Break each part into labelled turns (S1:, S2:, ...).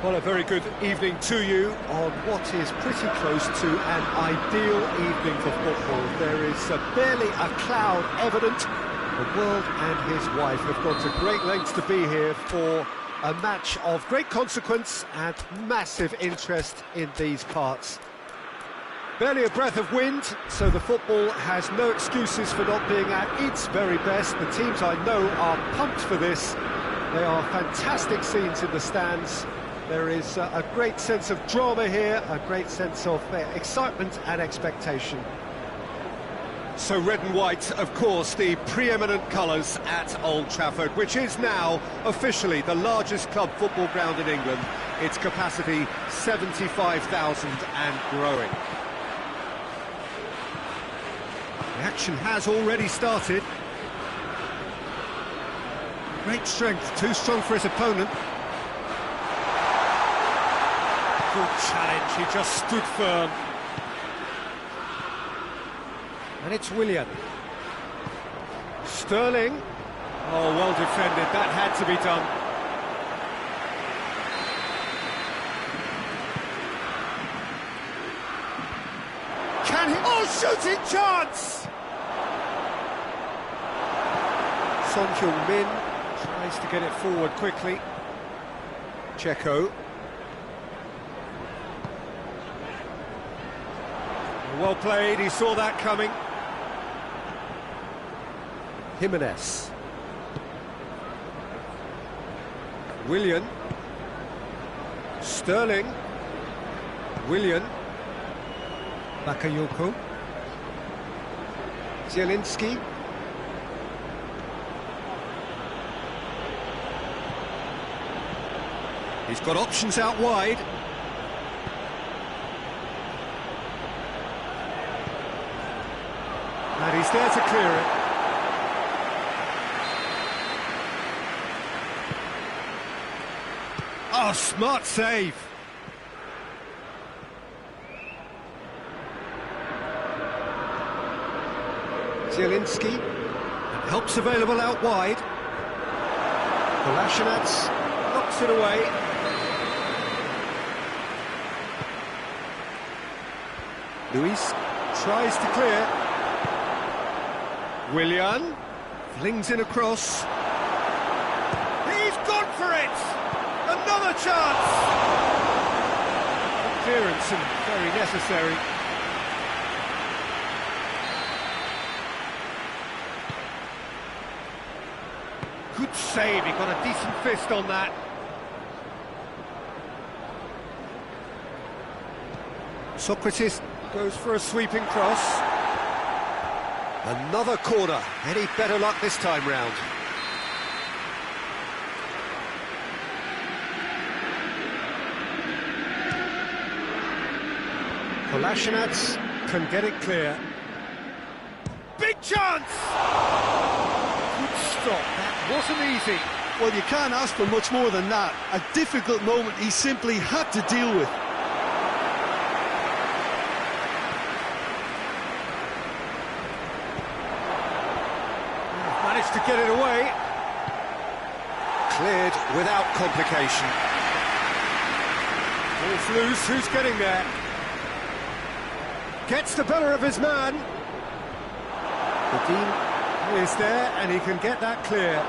S1: Well, a very good evening to you on what is pretty close to an ideal evening for football. There is barely a cloud evident. The world and his wife have gone to great lengths to be here for a match of great consequence and massive interest in these parts. Barely a breath of wind, so the football has no excuses for not being at its very best. The teams I know are pumped for this. They are fantastic scenes in the stands. There is a great sense of drama here, a great sense of excitement and expectation. So red and white, of course, the preeminent colours at Old Trafford, which is now officially the largest club football ground in England. Its capacity 75,000 and growing. The action has already started. Great strength, too strong for his opponent. Good challenge, he just stood firm. And it's Willian. Sterling. Oh, well defended, that had to be done. Can he... Oh, shooting chance! Son Heung-min tries to get it forward quickly. Checo. Well played, he saw that coming. Jimenez. Willian. Sterling. Willian. Bakayoko. Zielinski. He's got options out wide. And he's there to clear it. Oh, smart save. Zielinski. Help's available out wide. Kolasinac knocks it away. Luis tries to clear. Willian flings in a cross. He's gone for it! Another chance! Clearance and very necessary. Good save, he got a decent fist on that. Socrates goes for a sweeping cross. Another corner. Any better luck this time round? Kolasinac can get it clear. Big chance! Good stop. That wasn't easy.
S2: Well, you can't ask for much more than that. A difficult moment he simply had to deal with.
S1: Managed to get it away. Cleared without complication. Ball's loose, who's getting there? Gets the better of his man. The Dean is there and he can get that clear.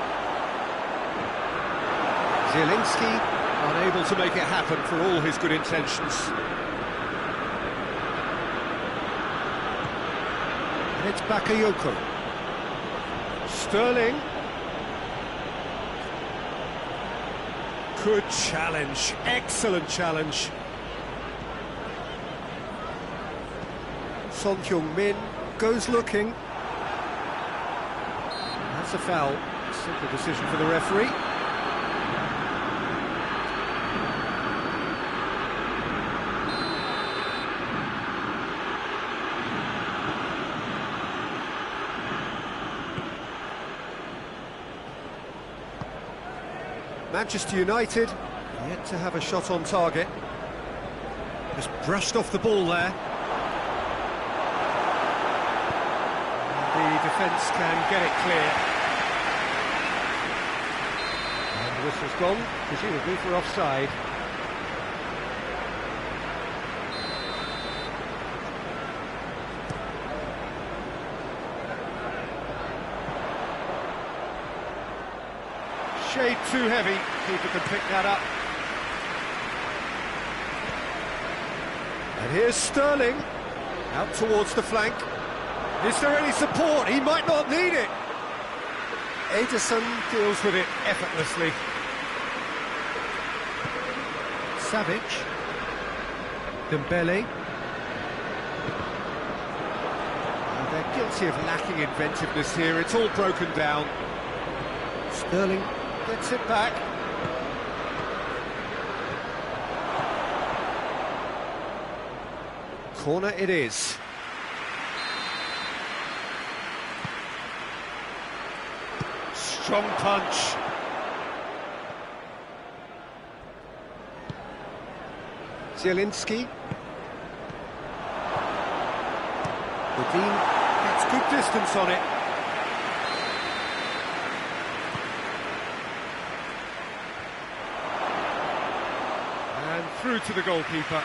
S1: Zielinski unable to make it happen for all his good intentions. And it's Bakayoko. Sterling. Good challenge, excellent challenge. Son Heung-min goes looking. That's a foul. Simple decision for the referee. Manchester United yet to have a shot on target. Just brushed off the ball there. The defence can get it clear. And the whistle's gone, presumably for offside. shade too heavy. Keeper can pick that up. And here's Sterling, out towards the flank. Is there any support? He might not need it. Ederson deals with it effortlessly. Savic. Dembele. They're guilty of lacking inventiveness here. It's all broken down. Sterling gets it back. Corner it is. Strong punch. Zielinski. Levine gets good distance on it. And through to the goalkeeper.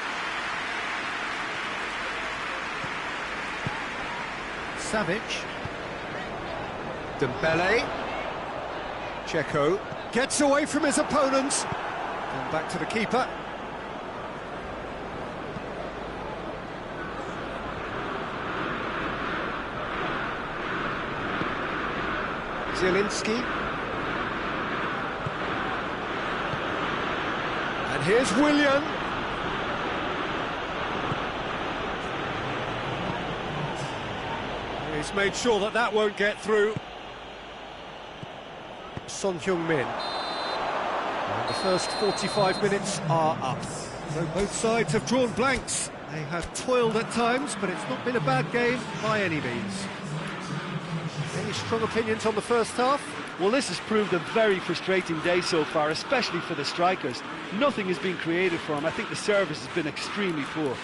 S1: Savic. Dembele. Checo gets away from his opponents. And back to the keeper. Zielinski. And here's Willian. He's made sure that that won't get through. Son Heung-min. And the first 45 minutes are up. So both sides have drawn blanks. They have toiled at times, but it's not been a bad game by any means. Any strong opinions on the first half?
S2: Well, this has proved a very frustrating day so far, especially for the strikers. Nothing has been created for them. I think the service has been extremely poor.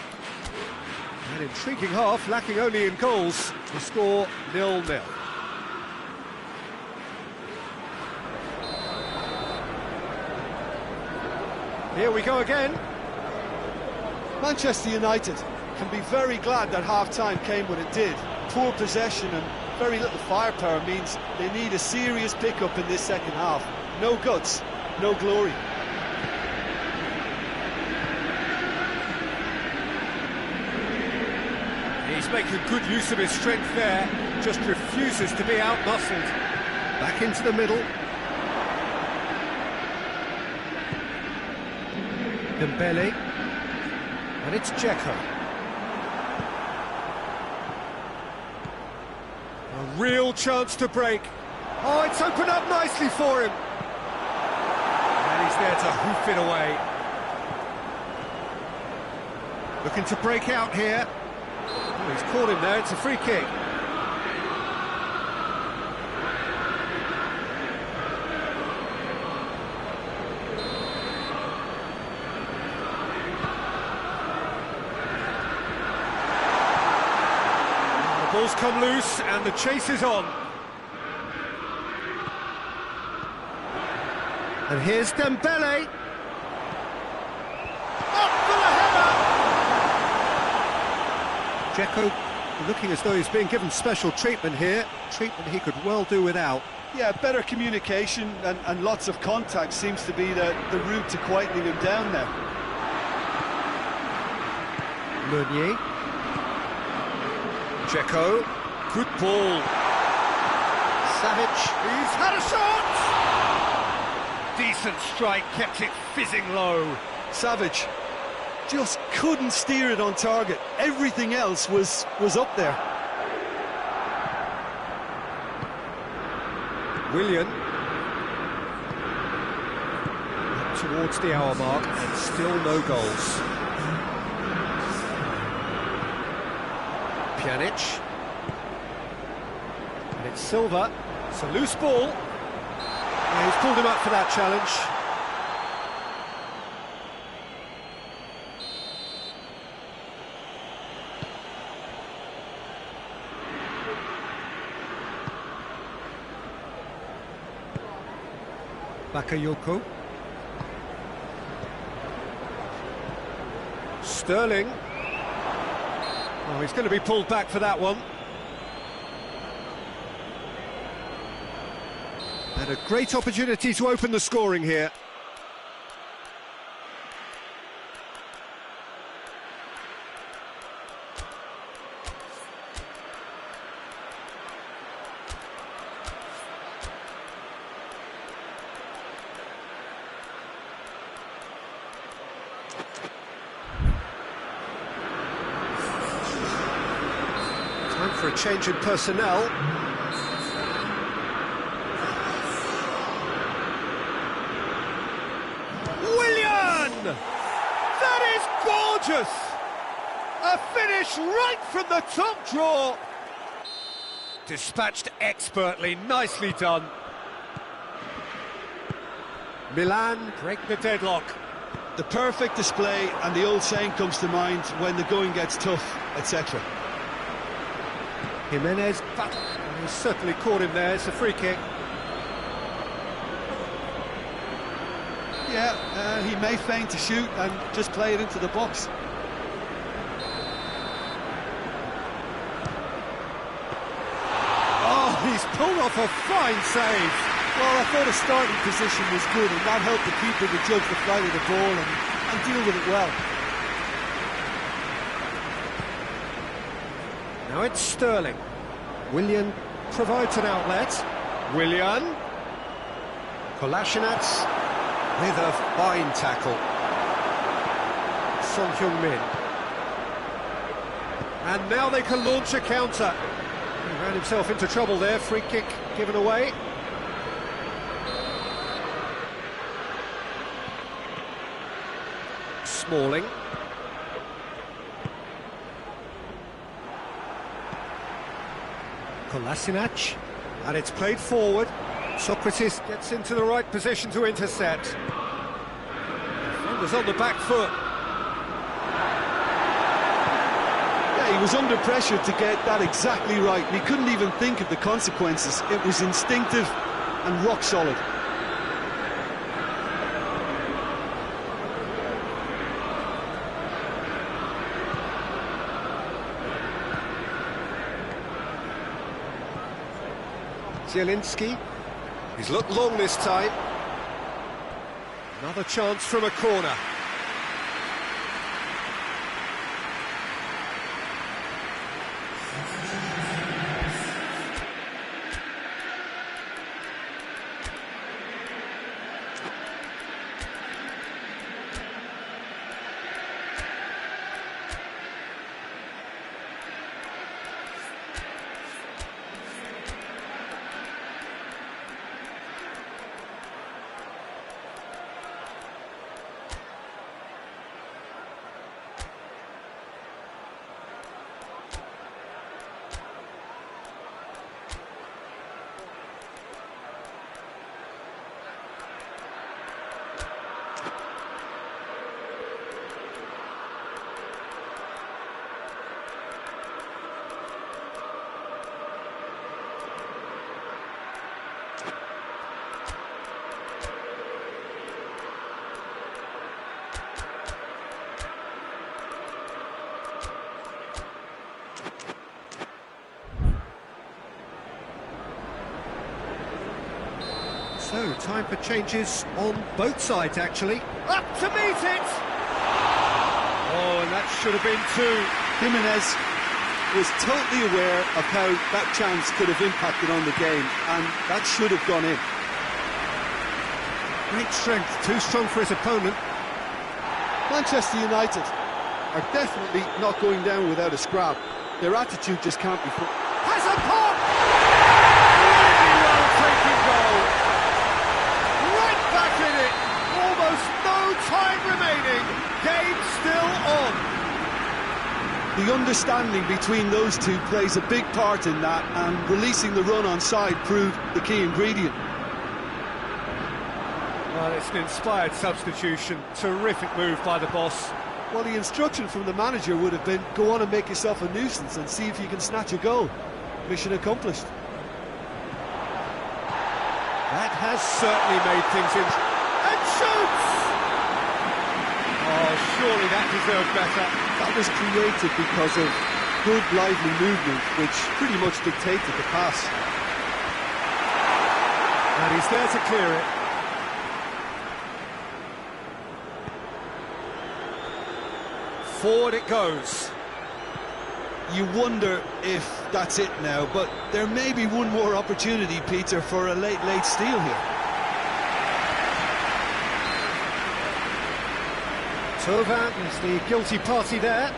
S1: An intriguing half, lacking only in goals. The score 0-0. Here we go again.
S2: Manchester United can be very glad that half-time came when it did. Poor possession and very little firepower means they need a serious pickup in this second half. No guts, no glory.
S1: He's making good use of his strength there, just refuses to be out-muscled. Back into the middle. Dembele. And it's Checo. A real chance to break. Oh, it's opened up nicely for him. And he's there to hoof it away. Looking to break out here. Oh, he's caught him there, it's a free kick. The ball's come loose and the chase is on. And here's Dembele. Checo looking as though he's being given special treatment here, treatment he could well do without.
S2: Yeah, better communication and lots of contact seems to be the route to quietening him down there.
S1: Meunier. Checo, good ball. Savic, he's had a shot! Decent strike, kept it fizzing low.
S2: Savic just couldn't steer it on target. Everything else was up there.
S1: Willian. Up towards the hour mark and still no goals. Pjanic. And it's Silva. It's a loose ball. Yeah, he's pulled him up for that challenge. Bakayoko. Sterling. Oh, he's going to be pulled back for that one. And a great opportunity to open the scoring here. Time for a change in personnel. Willian! That is gorgeous! A finish right from the top draw. Dispatched expertly, nicely done. Milan break the deadlock.
S2: The perfect display, and the old saying comes to mind: when the going gets tough, etc.
S1: Jimenez, but he certainly caught him there. It's a free kick.
S2: Yeah, he may feign to shoot and just play it into the box.
S1: Oh, he's pulled off a fine save.
S2: Well, I thought his starting position was good, and that helped the keeper to judge the flight of the ball and deal with it well.
S1: Now it's Sterling. Willian provides an outlet. Willian. Kolasinac with a fine tackle. Son Heung-min. And now they can launch a counter. He ran himself into trouble there. Free kick given away. Smalling. Kolasinac, and it's played forward. Socrates gets into the right position to intercept. Defender's on the back foot.
S2: Yeah, he was under pressure to get that exactly right, and he couldn't even think of the consequences. It was instinctive and rock solid.
S1: Zielinski, he's looked long this time. Another chance from a corner. So, time for changes on both sides, actually. Up to meet it! Oh, and that should have been two.
S2: Jimenez was totally aware of how that chance could have impacted on the game, and that should have gone in.
S1: Great strength, too strong for his opponent.
S2: Manchester United are definitely not going down without a scrap. Their attitude just can't be...
S1: Has a pop! Really well taken goal. Right back in it. Almost no time remaining. Game still on.
S2: The understanding between those two plays a big part in that, and releasing the run on side proved the key ingredient.
S1: Well, it's an inspired substitution. Terrific move by the boss.
S2: Well, the instruction from the manager would have been, go on and make yourself a nuisance and see if you can snatch a goal. Mission accomplished.
S1: That has certainly made things interesting. And shoots! Oh, surely that deserved better.
S2: That was created because of good, lively movement, which pretty much dictated the pass.
S1: And he's there to clear it. Forward it goes.
S2: You wonder if that's it now, but there may be one more opportunity, Peter, for a late steal here.
S1: Tovan is the guilty party there.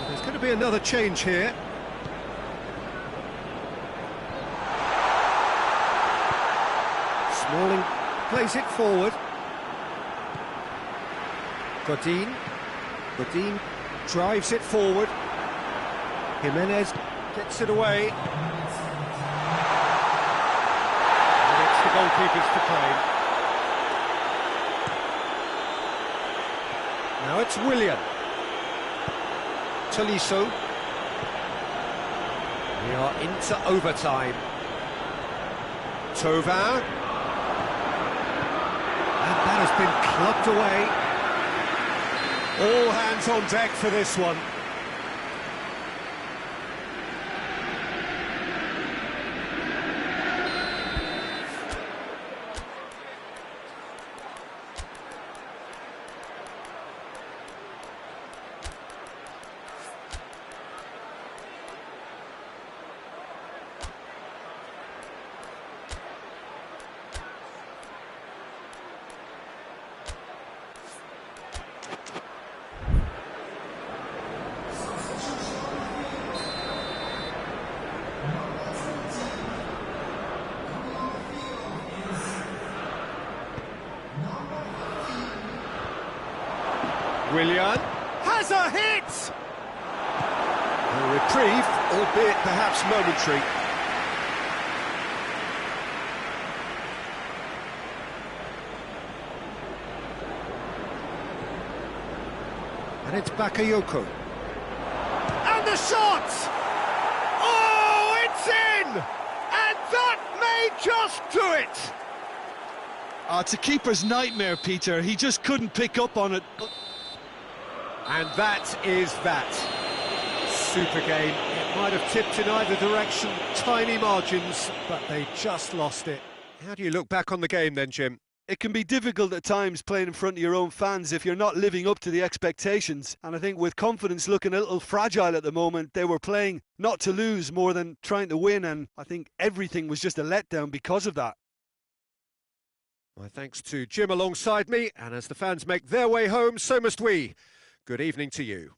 S1: There's going to be another change here. Smalling plays it forward. Godin drives it forward. Jimenez gets it away. And it's the goalkeepers to claim. Now it's Willian. Tolisso. We are into overtime. Tovan. And that has been clubbed away. All hands on deck for this one. Willian has a hit! A reprieve, albeit perhaps momentary. And it's Bakayoko. And the shot! Oh, it's in! And that may just do it!
S2: It's a keeper's nightmare, Peter. He just couldn't pick up on it.
S1: And that is that. Super game. It might have tipped in either direction, tiny margins, but they just lost it. How do you look back on the game then, Jim?
S2: It can be difficult at times playing in front of your own fans if you're not living up to the expectations. And I think with confidence looking a little fragile at the moment, they were playing not to lose more than trying to win. And I think everything was just a letdown because of that.
S1: My thanks to Jim alongside me. And as the fans make their way home, so must we. Good evening to you.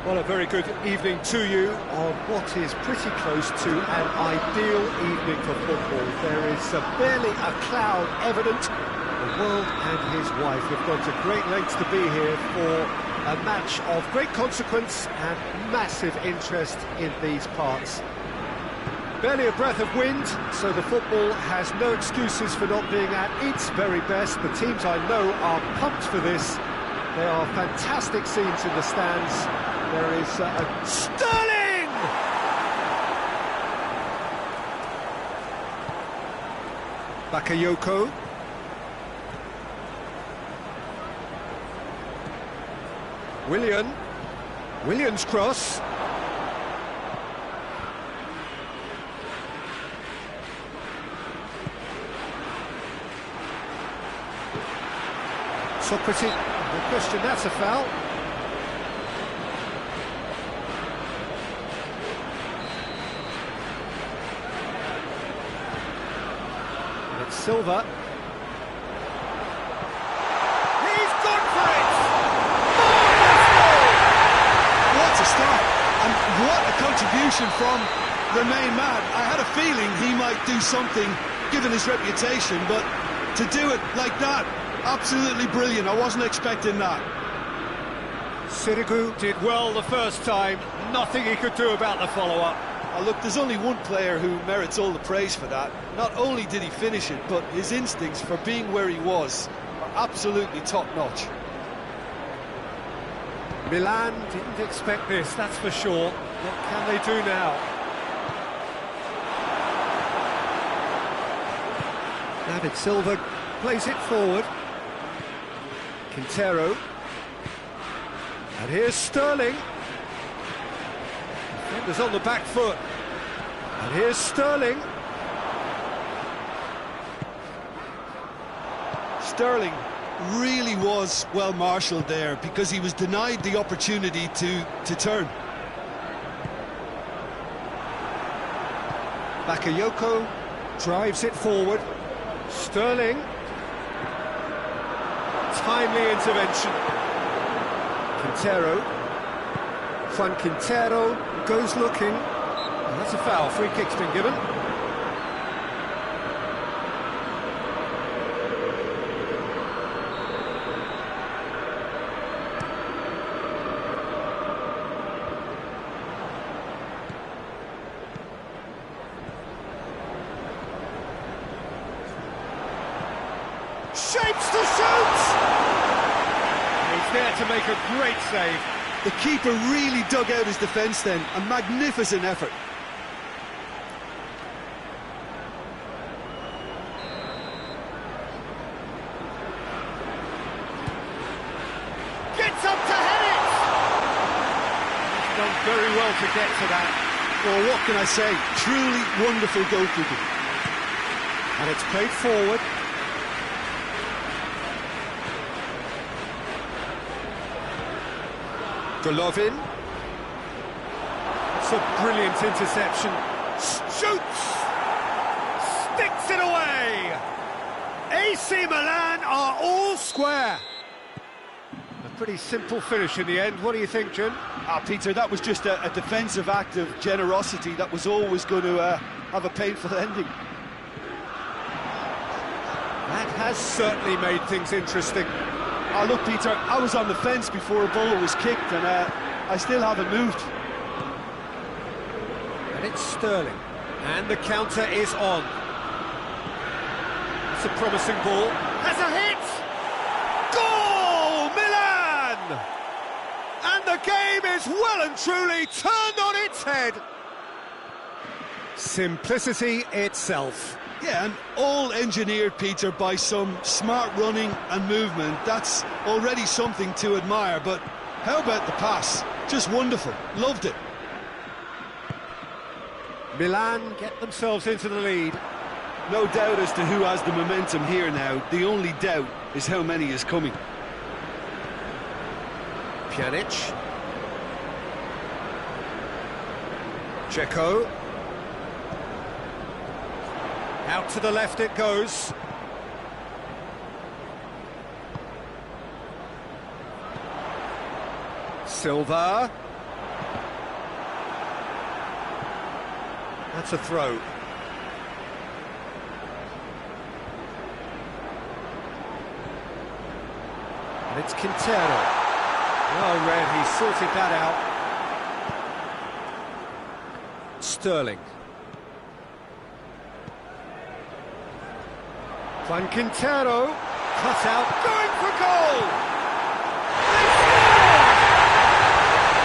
S1: Well, a very good evening to you on what is pretty close to an ideal evening for football. There is barely a cloud evident. The world and his wife have gone to great lengths to be here for a match of great consequence and massive interest in these parts. Barely a breath of wind, so the football has no excuses for not being at its very best. The teams I know are pumped for this. There are fantastic scenes in the stands. There is a Sterling! Bakayoko. Williams cross. Socrates, no question, that's a foul. And it's Silva. He's gone for it!
S2: What a start, and what a contribution from the main man. I had a feeling he might do something, given his reputation, but to do it like that, absolutely brilliant. I wasn't expecting that.
S1: Sirigu did well the first time, nothing he could do about the follow-up.
S2: Oh, look, there's only one player who merits all the praise for that. Not only did he finish it, but his instincts for being where he was are absolutely top-notch.
S1: Milan didn't expect this, that's for sure. What can they do now? David Silva plays it forward. Quintero. And here's Sterling. Defenders on the back foot. And here's Sterling.
S2: Sterling really was well marshalled there because he was denied the opportunity to turn.
S1: Bakayoko drives it forward. Sterling. Timely intervention. Quintero. Juan Quintero goes looking. And that's a foul. Free kick's been given. Shapes to shoot! He's there to make a great save.
S2: The keeper really dug out his defence then. A magnificent effort.
S1: Gets up to head it! He's done very well to get to that.
S2: Well, what can I say? Truly wonderful goalkeeping.
S1: And it's played forward. Golovin. It's a brilliant interception. Shoots! Sticks it away! AC Milan are all square. A pretty simple finish in the end. What do you think, Jim?
S2: Peter, that was just a defensive act of generosity that was always going to have a painful ending.
S1: That has certainly made things interesting.
S2: Oh, look, Peter, I was on the fence before a ball was kicked, and I still haven't moved.
S1: And it's Sterling. And the counter is on. It's a promising ball. Has a hit! Goal! Milan! And the game is well and truly turned on its head. Simplicity itself.
S2: Yeah, and all engineered, Peter, by some smart running and movement. That's already something to admire, but how about the pass? Just wonderful. Loved it.
S1: Milan get themselves into the lead.
S2: No doubt as to who has the momentum here now. The only doubt is how many is coming.
S1: Pjanic. Dzeko. Out to the left it goes. Silva. That's a throw. And it's Quintero. Well read, he sorted that out. Sterling. Juan Quintero, cut out, going for goal!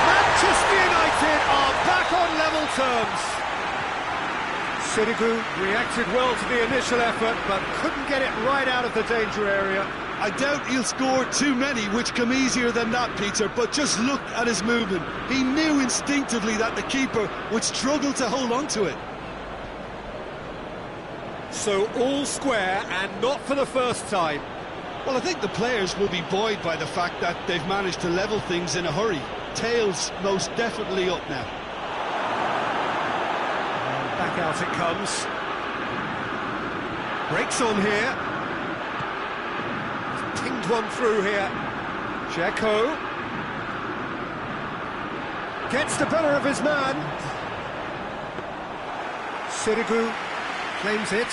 S1: Manchester United are back on level terms. Sirigu reacted well to the initial effort, but couldn't get it right out of the danger area.
S2: I doubt he'll score too many which come easier than that, Peter, but just look at his movement. He knew instinctively that the keeper would struggle to hold on to it.
S1: So all square, and not for the first time.
S2: Well, I think the players will be buoyed by the fact that they've managed to level things in a hurry. Tails most definitely up now.
S1: And back out it comes. Breaks on here. He's pinged one through here. Dzeko. Gets the better of his man. Sirigu claims it.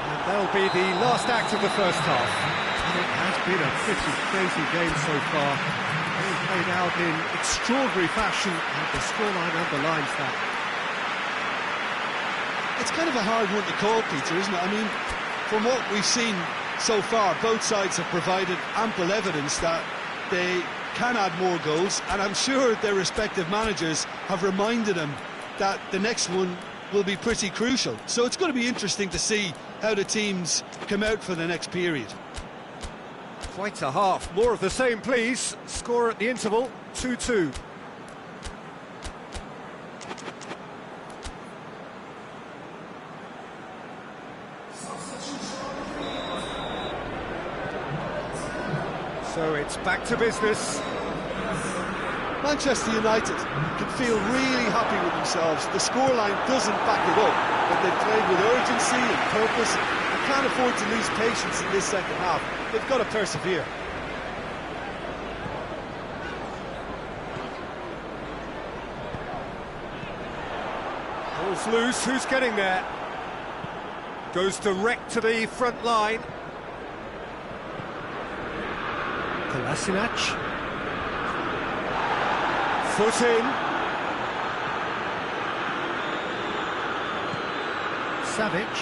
S1: And that'll be the last act of the first half. It has been a pretty crazy game so far. They've played out in extraordinary fashion, and the scoreline underlines that.
S2: It's kind of a hard one to call, Peter, isn't it? I mean, from what we've seen so far, both sides have provided ample evidence that they can add more goals, and I'm sure their respective managers have reminded them that the next one will be pretty crucial. So it's going to be interesting to see how the teams come out for the next period.
S1: Quite a half. More of the same, please. Score at the interval, 2-2. So it's back to business.
S2: Manchester United can feel really happy with themselves. The scoreline doesn't back it up, but they've played with urgency and purpose and can't afford to lose patience in this second half. They've got to persevere.
S1: Ball's loose, who's getting there? Goes direct to the front line. Kolasinac. Foot in. Savic.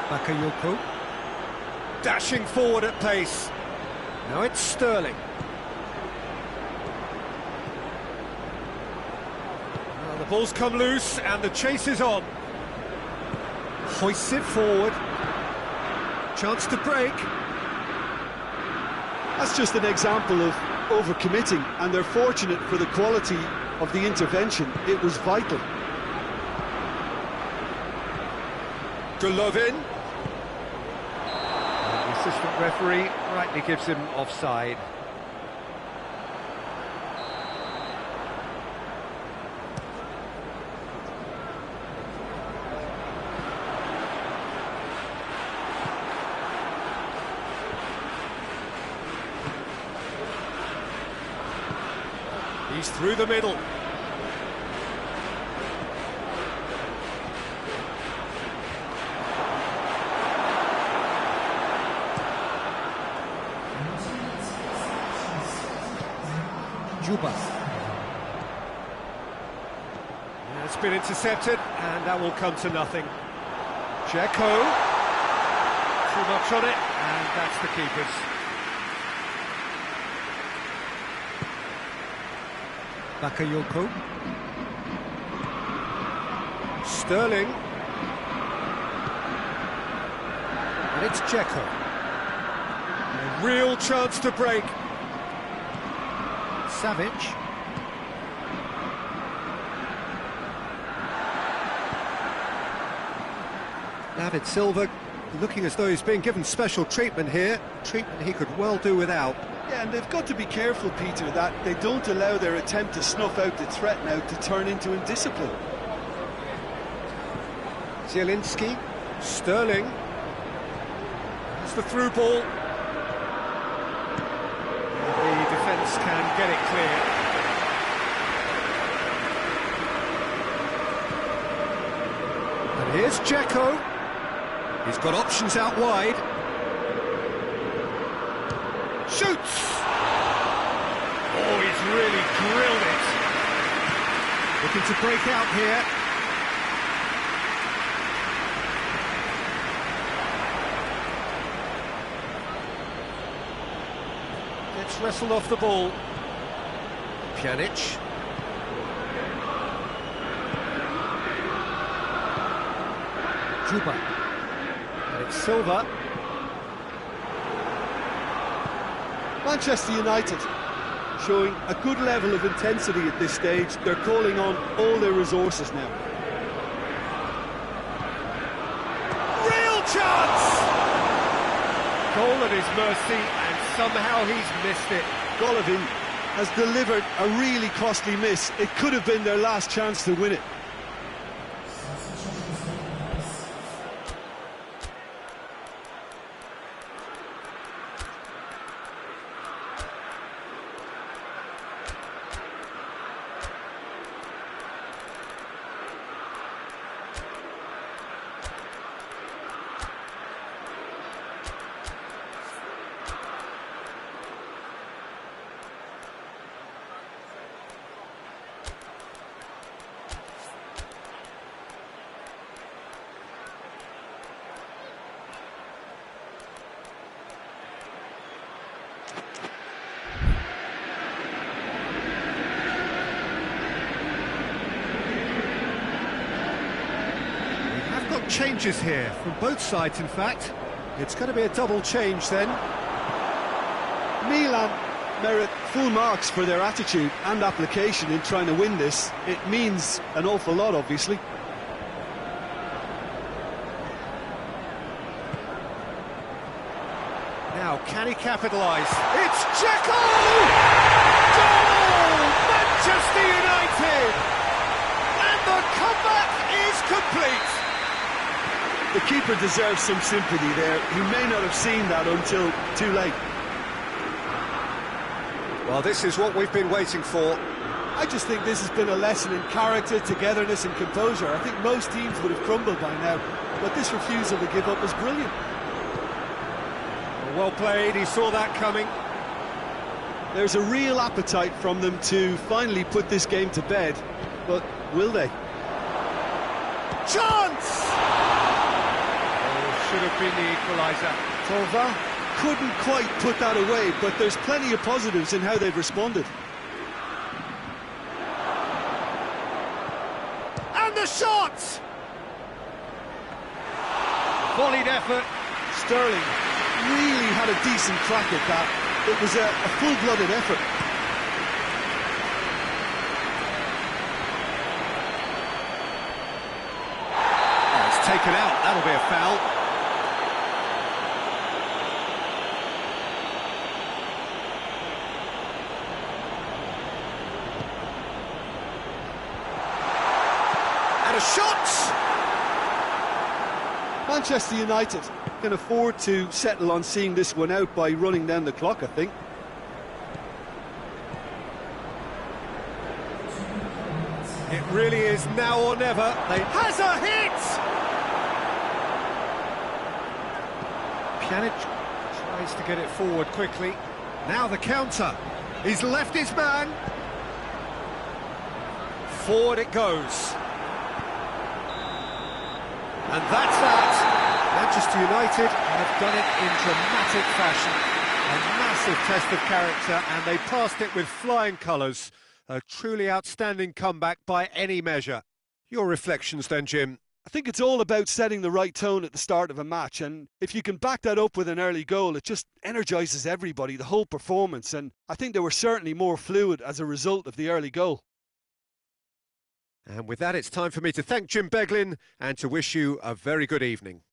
S1: Bakayoko. Dashing forward at pace. Now it's Sterling. Well, the ball's come loose and the chase is on. Hoists it forward. Chance to break.
S2: That's just an example of overcommitting, and they're fortunate for the quality of the intervention. It was vital.
S1: Golovin. And the assistant referee rightly gives him offside. He's through the middle. Juba. It's been intercepted, and that will come to nothing. Dzeko. Too much on it, and that's the keeper's. Bakayoko. Sterling. And it's Dzeko. A real chance to break. Savic. David Silva looking as though he's being given special treatment here. Treatment he could well do without.
S2: Yeah, and they've got to be careful, Peter, that they don't allow their attempt to snuff out the threat now to turn into indiscipline.
S1: Zielinski, Sterling. That's the through ball. else can get it clear. And here's Dzeko. He's got options out wide. Shoots! Oh, he's really grilled it. Looking to break out here. Gets wrestled off the ball. Pjanic. Juba. And it's Silva.
S2: Manchester United showing a good level of intensity at this stage. They're calling on all their resources now.
S1: Real chance! Goal at his mercy, and somehow he's missed it.
S2: Golovin has delivered a really costly miss. It could have been their last chance to win it.
S1: Changes here from both sides, in fact. It's going to be a double change then.
S2: Milan merit full marks for their attitude and application in trying to win this. It means an awful lot, obviously.
S1: Now, can he capitalise? It's Dzeko! Goal! Manchester United! And the comeback is complete!
S2: The keeper deserves some sympathy there. He may not have seen that until too late.
S1: Well, this is what we've been waiting for.
S2: I just think this has been a lesson in character, togetherness and composure. I think most teams would have crumbled by now, but this refusal to give up was brilliant.
S1: Well played, he saw that coming.
S2: There's a real appetite from them to finally put this game to bed, but will they?
S1: Chance! Should have been the equaliser.
S2: Tova couldn't quite put that away, but there's plenty of positives in how they've responded.
S1: And the shot! Volleyed effort.
S2: Sterling really had a decent crack at that. It was a full-blooded effort.
S1: Oh, it's taken out. That'll be a foul. Shots!
S2: Manchester United can afford to settle on seeing this one out by running down the clock, I think.
S1: It really is now or never. Has a hit! Pjanic tries to get it forward quickly. Now the counter. He's left his man. Forward it goes. And that's that. Manchester United have done it in dramatic fashion. A massive test of character, and they passed it with flying colours. A truly outstanding comeback by any measure. Your reflections then, Jim?
S2: I think it's all about setting the right tone at the start of a match, and if you can back that up with an early goal, it just energises everybody, the whole performance, and I think they were certainly more fluid as a result of the early goal.
S1: And with that, it's time for me to thank Jim Beglin and to wish you a very good evening.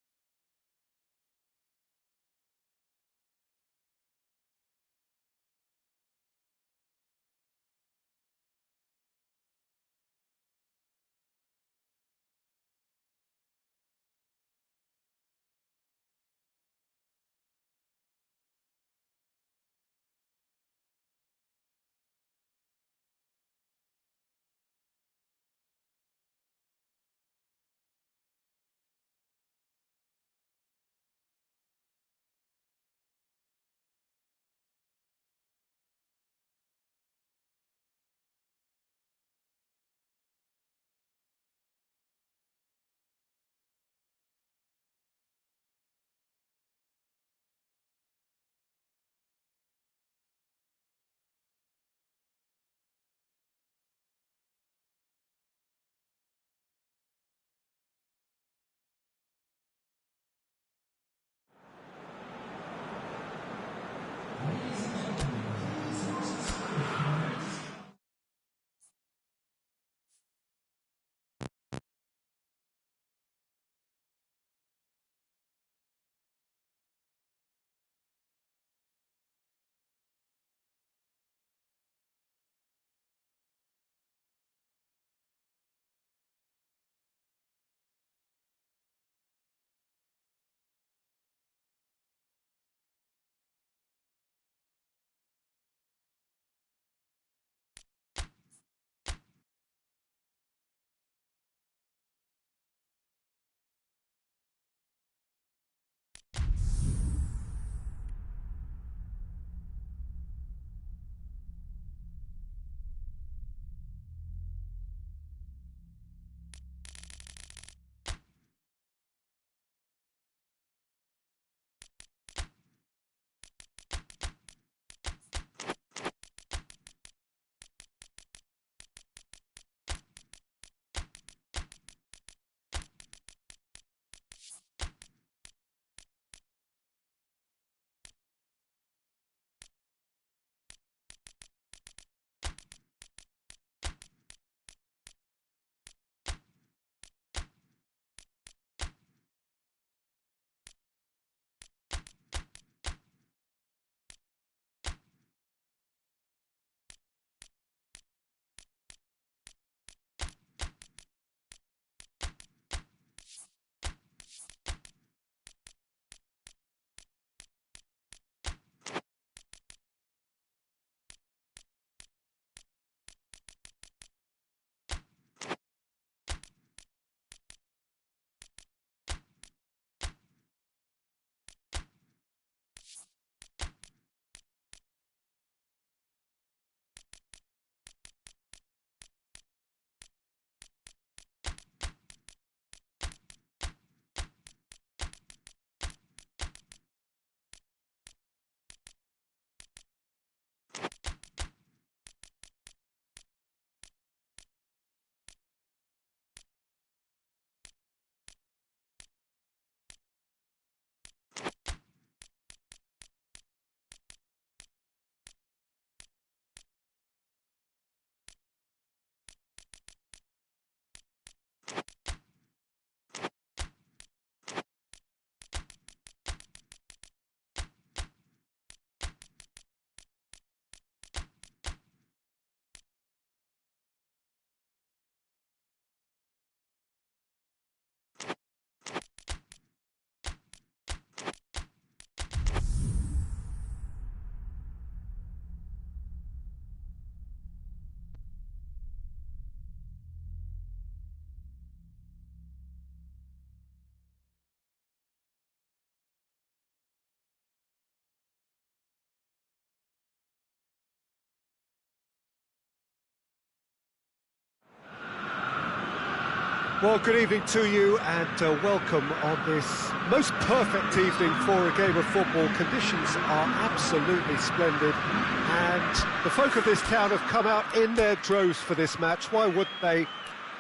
S1: Well, good evening to you and welcome on this most perfect evening for a game of football. Conditions are absolutely splendid and the folk of this town have come out in their droves for this match. Why wouldn't they?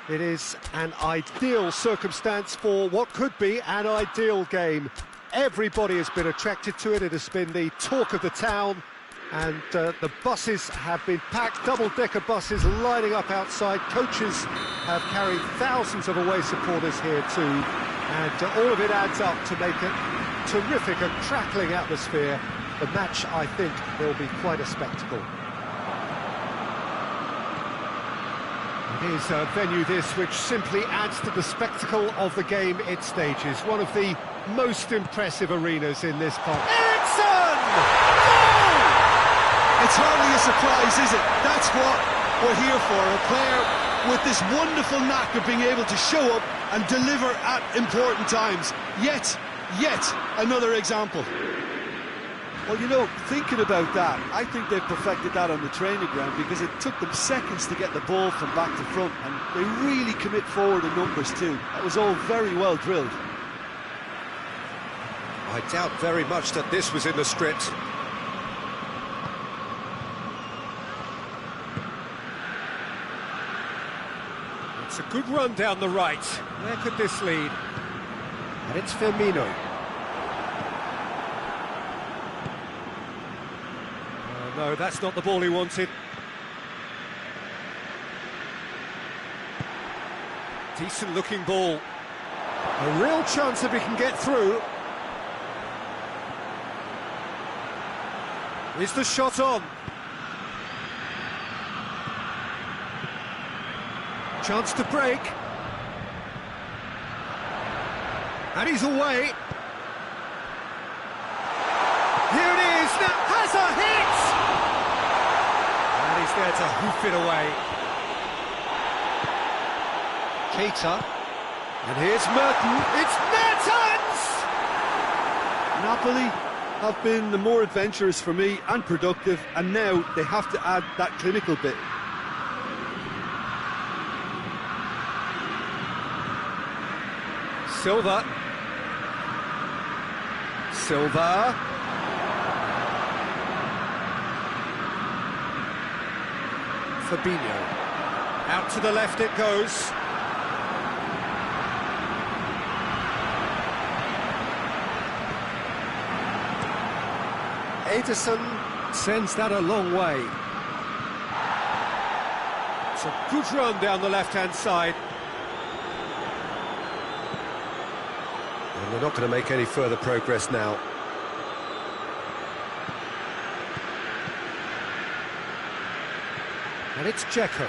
S1: It is an ideal circumstance for what could be an ideal game. Everybody has been attracted to it. It has been the talk of the town. And the buses have been packed, double-decker buses lining up outside. Coaches have carried thousands of away supporters here too. And all of it adds up to make a terrific and crackling atmosphere. The match, I think, will be quite a spectacle. It is a venue this which simply adds to the spectacle of the game it stages. One of the most impressive arenas in this park. Eriksson!
S2: It's hardly a surprise, is it? That's what we're here for, a player with this wonderful knack of being able to show up and deliver at important times. Yet another example. Well, you know, thinking about that, I think they've perfected that on the training ground because it took them seconds to get the ball from back to front, and they really commit forward in numbers too. That was all very well drilled.
S1: I doubt very much that this was in the script. It's a good run down the right. Where could this lead? And it's Firmino. Oh, no, that's not the ball he wanted. Decent looking ball. A real chance if he can get through. Is the shot on? Chance to break. And he's away. Here it is, now has a hit! And he's there to hoof it away. Keita. And here's Merton. It's Mertens!
S2: Napoli have been the more adventurous for me and productive, and now they have to add that clinical bit.
S1: Silva. Fabinho. Out to the left it goes. Ederson sends that a long way. It's a good run down the left-hand side. And they're not going to make any further progress now. And it's Dzeko.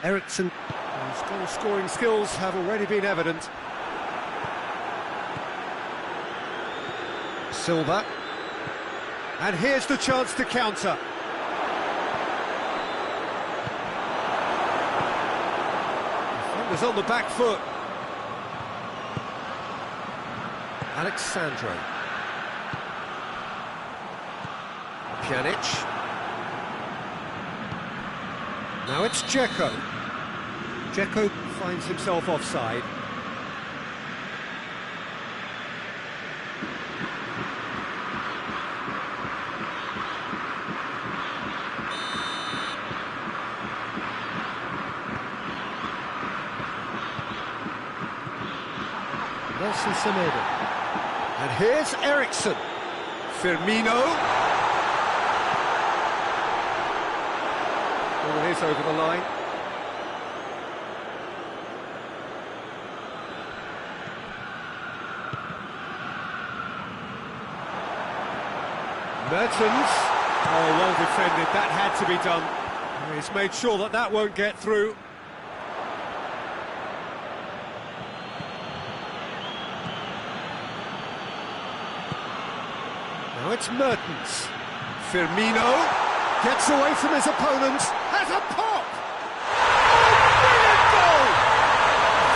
S1: Eriksson, whose goal-scoring skills have already been evident. Silva. And here's the chance to counter. Was on the back foot. Alexandro. Pjanic. Now it's Dzeko. Dzeko finds himself offside. Nelson Semedo. And here's Eriksson. Firmino. Ball is over the line. Mertens. Oh, well defended. That had to be done. He's made sure that that won't get through. Now it's Mertens. Firmino gets away from his opponent, has a pop! Oh, brilliant goal!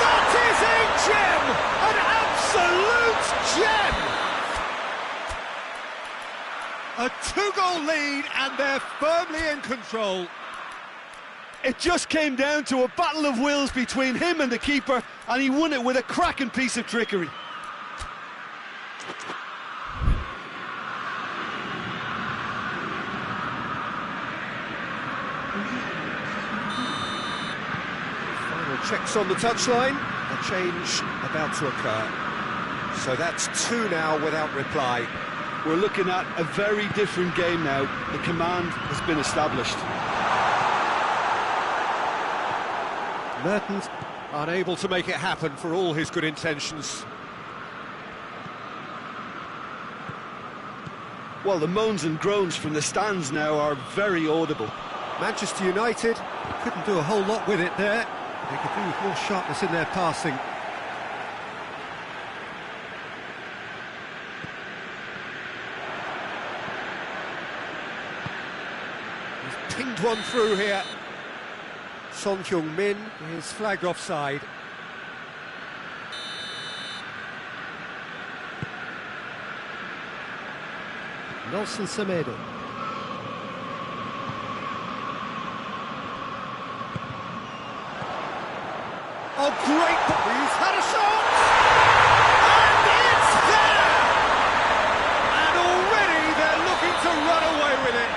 S1: That is a gem! An absolute gem! A two-goal lead and they're firmly in control.
S2: It just came down to a battle of wills between him and the keeper, and he won it with a cracking piece of trickery.
S1: Final checks on the touchline, a change about to occur. So that's 2 now without reply.
S2: We're looking at a very different game now. The command has been established.
S1: Mertens unable to make it happen for all his good intentions.
S2: Well, the moans and groans from the stands now are very audible.
S1: Manchester United couldn't do a whole lot with it there. They could do with more sharpness in their passing. He's pinged one through here. Son Heung-min is flagged offside. Nelson Semedo. Oh, great! He's had a shot! And it's there! And already they're looking to run away with it.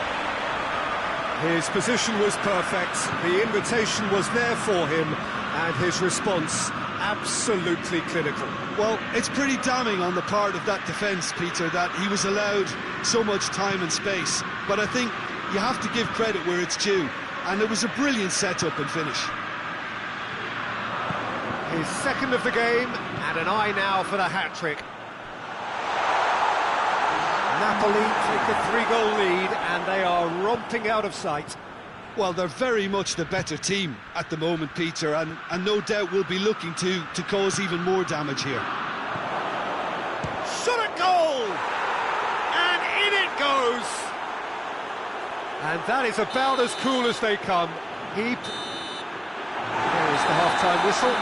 S1: His position was perfect, the invitation was there for him, and his response absolutely clinical.
S2: Well, it's pretty damning on the part of that defence, Peter, that he was allowed so much time and space. But I think you have to give credit where it's due, and it was a brilliant set-up and finish.
S1: His second of the game, and an eye now for the hat-trick. Napoli take a 3-goal lead, and they are romping out of sight.
S2: Well, they're very much the better team at the moment, Peter, and no doubt will be looking to cause even more damage here.
S1: Shot at goal! And in it goes! And that is about as cool as they come. There is the half-time whistle.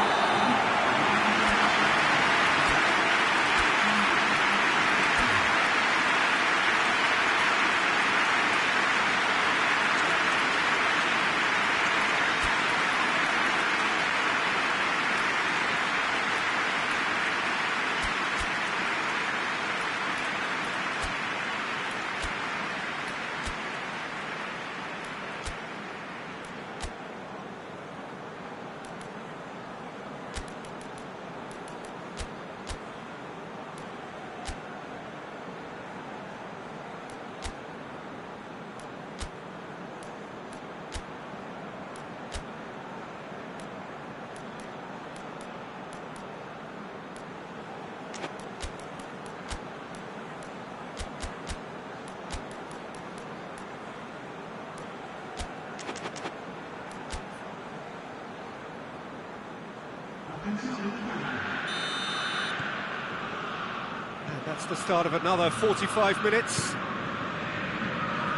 S1: And that's the start of another 45 minutes.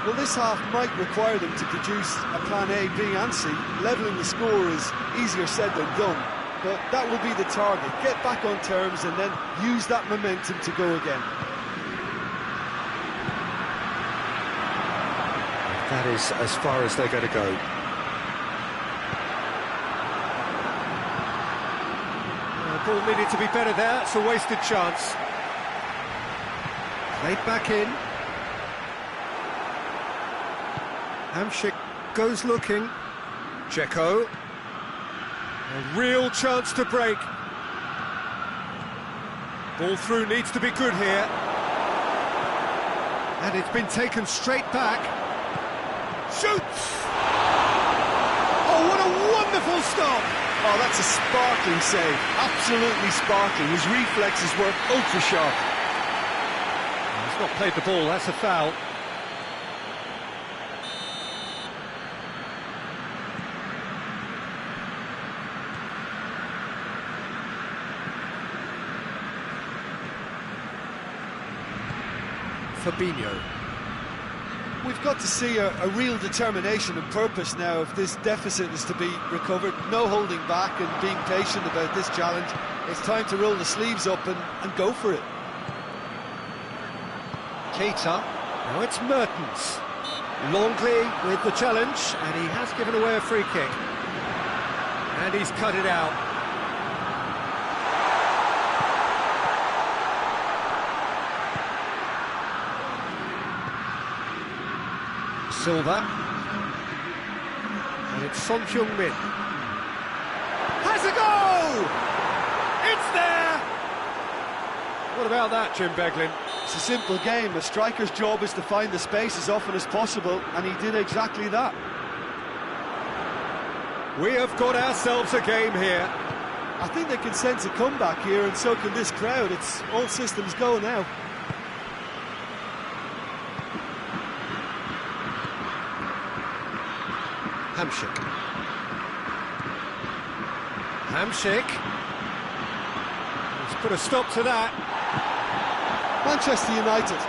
S2: Well, this half might require them to produce a plan A, B and C. Levelling the score is easier said than done, but that will be the target. Get back on terms and then use that momentum to go again.
S1: That is as far as they're going to go. Ball needed to be better there, it's a wasted chance. Played back in. Hamšík goes looking. Dzeko. A real chance to break. Ball through needs to be good here. And it's been taken straight back. Shoots! Oh, what a wonderful stop!
S2: Oh, that's a sparkling save. Absolutely sparkling. His reflexes were ultra sharp.
S1: He's not played the ball, that's a foul. Fabinho.
S2: We've got to see a real determination and purpose now if this deficit is to be recovered. No holding back and being patient about this challenge. It's time to roll the sleeves up and go for it.
S1: Keita. Now it's Mertens. Longley with the challenge, and he has given away a free kick. And he's cut it out. Silva. And it's Son Heung-min. Has a goal! It's there! What about that, Jim Beglin?
S2: It's a simple game. A striker's job is to find the space as often as possible, and he did exactly that.
S1: We have got ourselves a game here.
S2: I think they can sense a comeback here, and so can this crowd. It's all systems go now.
S1: Hamsik. He's put a stop to that.
S2: Manchester United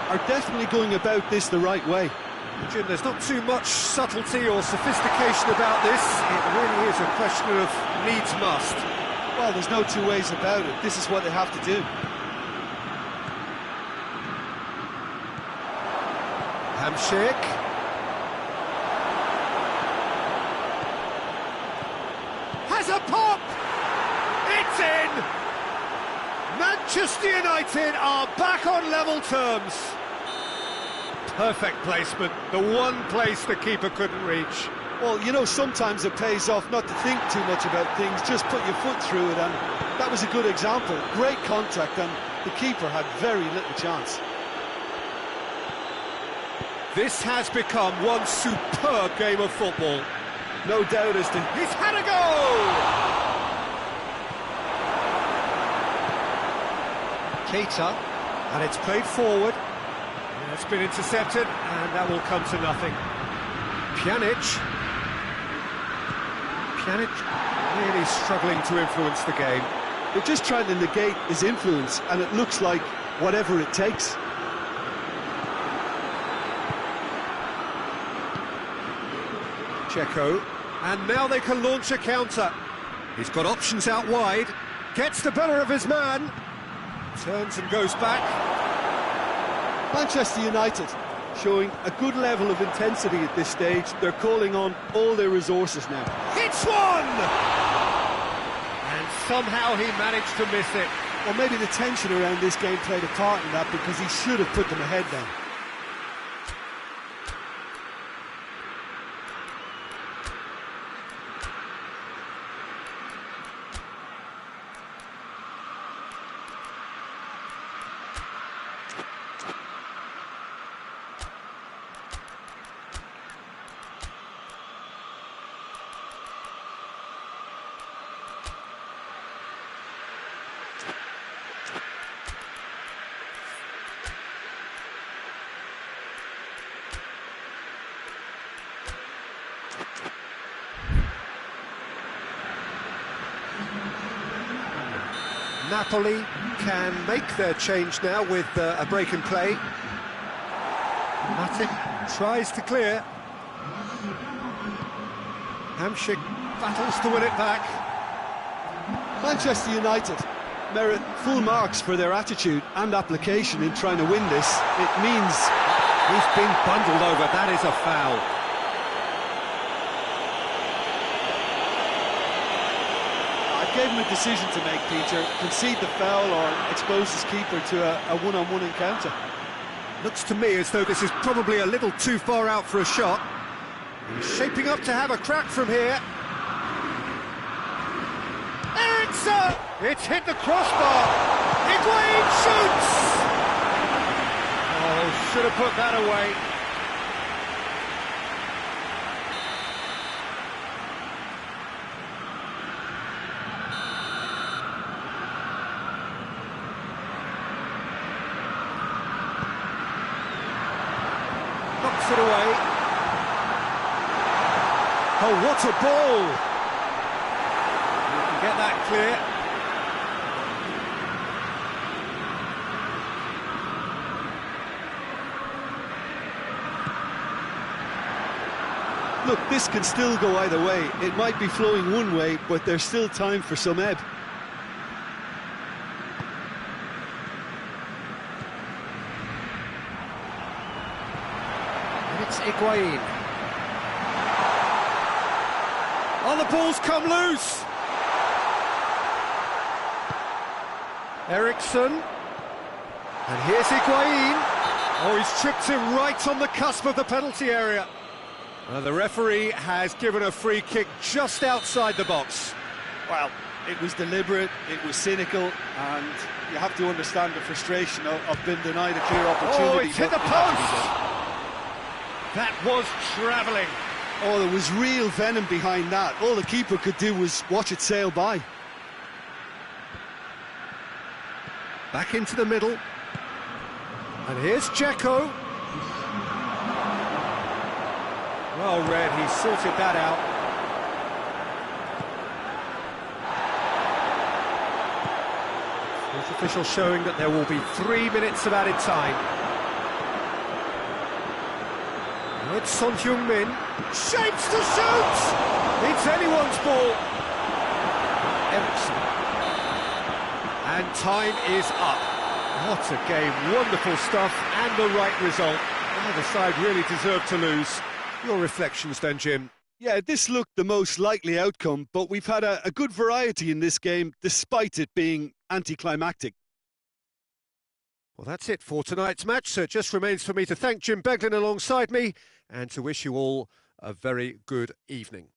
S2: are definitely going about this the right way.
S1: Jim, there's not too much subtlety or sophistication about this. It really is a question of needs must.
S2: Well, there's no two ways about it. This is what they have to do.
S1: Hamsik. Has a pop! It's in! Manchester United are back on level terms. Perfect placement, the one place the keeper couldn't reach.
S2: Well, you know, sometimes it pays off not to think too much about things, just put your foot through it, and that was a good example. Great contact, and the keeper had very little chance.
S1: This has become one superb game of football.
S2: No doubt as to...
S1: He's had a goal! Keita, and it's played forward. And it's been intercepted, and that will come to nothing. Pjanic really struggling to influence the game.
S2: They're just trying to negate his influence, and it looks like whatever it takes.
S1: Checo, and now they can launch a counter. He's got options out wide, gets the better of his man, turns and goes back.
S2: Manchester United showing a good level of intensity at this stage. They're calling on all their resources now.
S1: It's one! And somehow he managed to miss it.
S2: Or maybe the tension around this game played a part in that, because he should have put them ahead then.
S1: Napoli can make their change now with a break in play. Matic tries to clear. Hamsik battles to win it back.
S2: Manchester United merit full marks for their attitude and application in trying to win this. It means
S1: he's been bundled over. That is a foul.
S2: Gave him a decision to make, Peter. Concede the foul or expose his keeper to a one-on-one encounter.
S1: Looks to me as though this is probably a little too far out for a shot. He's shaping up to have a crack from here. Eriksson! It's hit the crossbar. Higuain shoots! Oh, should have put that away. Knocks it away. Oh, what a ball! You can get that clear.
S2: Look, this can still go either way. It might be flowing one way, but there's still time for some ebb.
S1: It's Higuain. Oh, the ball's come loose! Ericsson. And here's Higuain. Oh, he's tripped him right on the cusp of the penalty area. The referee has given a free kick just outside the box.
S2: Well, it was deliberate, it was cynical, and you have to understand the frustration of being denied a clear opportunity.
S1: Oh, it's hit the post! That was travelling.
S2: Oh, there was real venom behind that. All the keeper could do was watch it sail by.
S1: Back into the middle. And here's Dzeko. Well read, he sorted that out. Fourth official showing that there will be 3 minutes of added time. Now it's Son Heung-min. Shapes to shoot! It's anyone's ball. Ericsson. And time is up. What a game, wonderful stuff, and the right result. Neither side really deserved to lose. Your reflections then, Jim?
S2: Yeah, this looked the most likely outcome, but we've had a good variety in this game, despite it being anticlimactic.
S1: Well, that's it for tonight's match, so it just remains for me to thank Jim Beglin alongside me, and to wish you all a very good evening.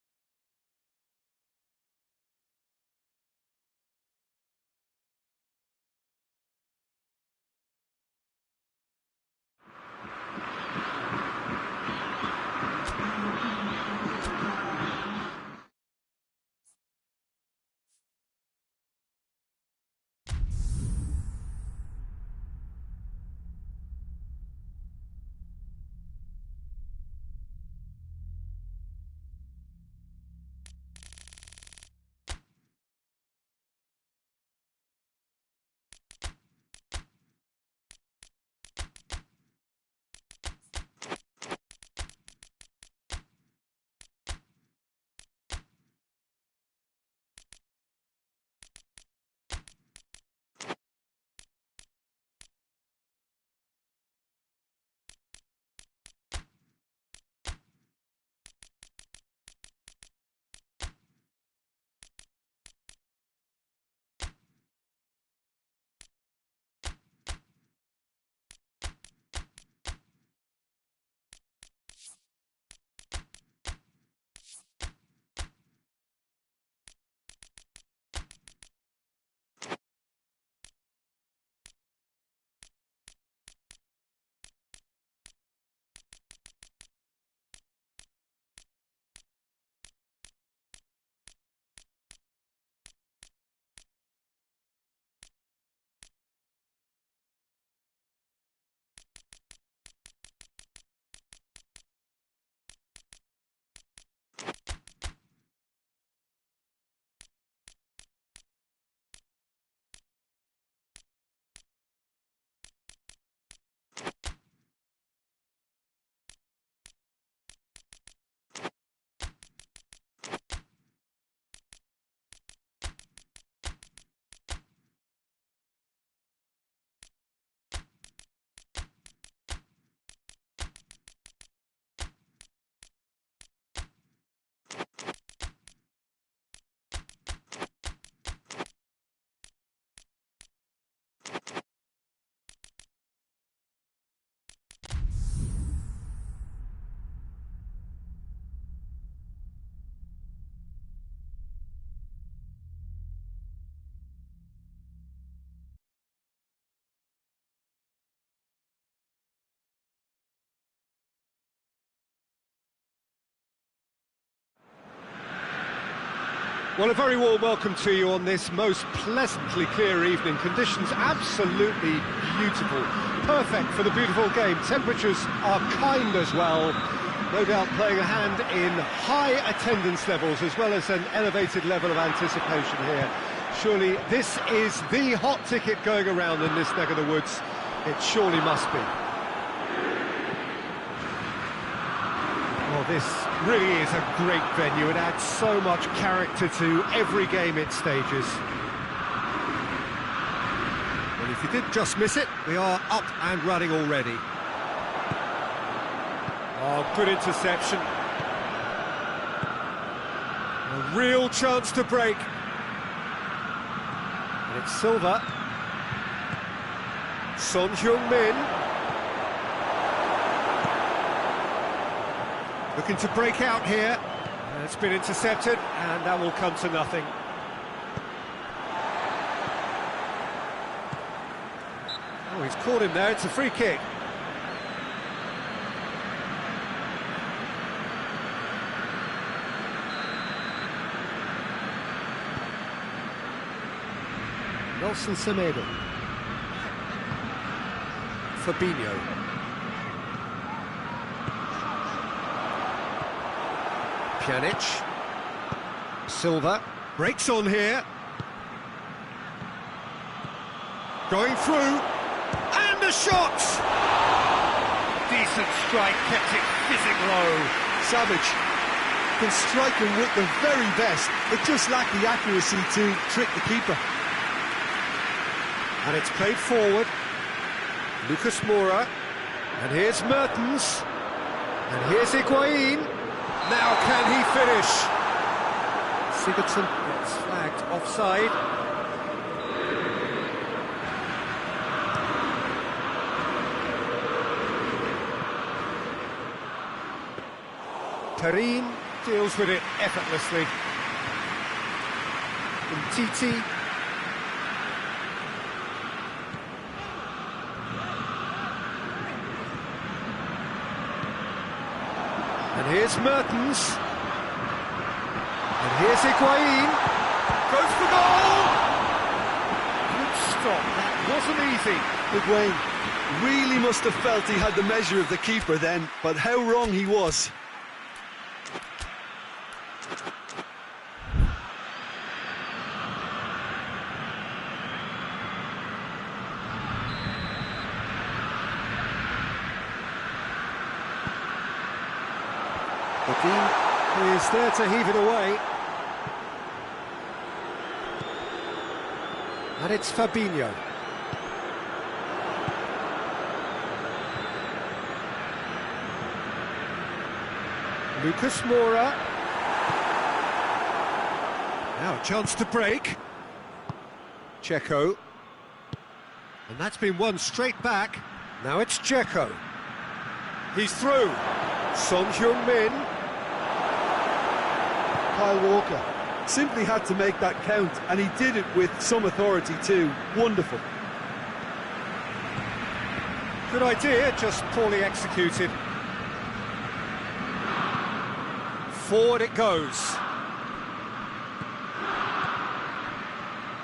S1: Well, a very warm welcome to you on this most pleasantly clear evening. Conditions absolutely beautiful. Perfect for the beautiful game. Temperatures are kind as well. No doubt playing a hand in high attendance levels as well as an elevated level of anticipation here. Surely this is the hot ticket going around in this neck of the woods. It surely must be. Well, this really is a great venue. It adds so much character to every game it stages. Well, if you did just miss it, we are up and running already. Oh, good interception. A real chance to break. And it's Silva. Son Heung-min. Looking to break out here. And it's been intercepted, and that will come to nothing. Oh, he's caught him there. It's a free kick. Nelson Semedo. Fabinho. Pjanic. Silva. Breaks on here. Going through. And a shot! Decent strike, kept it fizzing low.
S2: Savage can strike him with the very best, but just lacked the accuracy to trick the keeper.
S1: And it's played forward. Lucas Moura. And here's Mertens. And here's Higuain. Now can he finish? Sigurdsson gets flagged offside. Karim deals with it effortlessly. Titi. And here's Mertens. And here's Higuain. Goes for goal! Good stop, that wasn't easy.
S2: Higuain really must have felt he had the measure of the keeper then, but how wrong he was.
S1: The team is there to heave it away. And it's Fabinho. Lucas Moura. Now a chance to break. Checo. And that's been won straight back. Now it's Checo. He's through. Son Heung-min.
S2: Kyle Walker simply had to make that count, and he did it with some authority too. Wonderful.
S1: Good idea, just poorly executed. Forward it goes.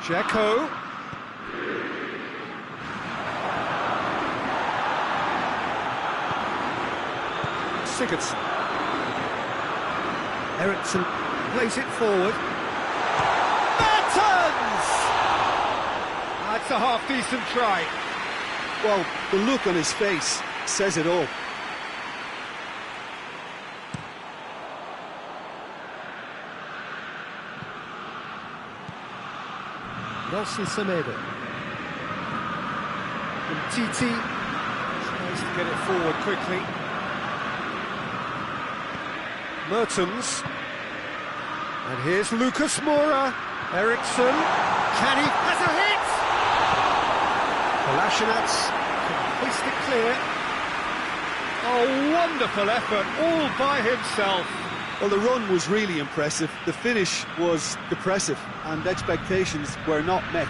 S1: Checo. Sigurdsson. Eriksson plays it forward. Mertens! That's a half-decent try.
S2: Well, the look on his face says it all.
S1: Nelson Semedo. And Titi tries to get it forward quickly. Mertens. And here's Lucas Moura. Eriksson. Can he? Has a hit! Kolasinac can hoist it clear. Oh, wonderful effort, all by himself.
S2: Well, the run was really impressive. The finish was depressive, and expectations were not met.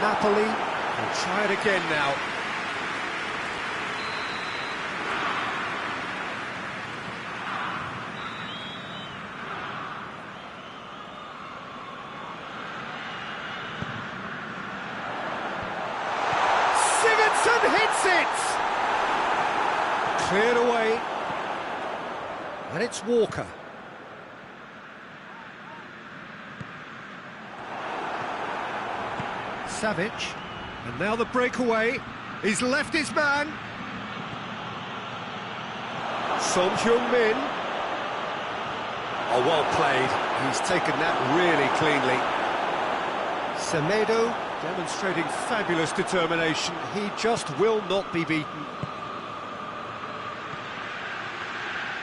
S1: Napoli will try it again now. Sigurdsson hits it! Cleared away. And it's Walker. Savic, and now the breakaway. He's left his man. Son Heung-min. Oh, well played. He's taken that really cleanly. Semedo demonstrating fabulous determination. He just will not be beaten.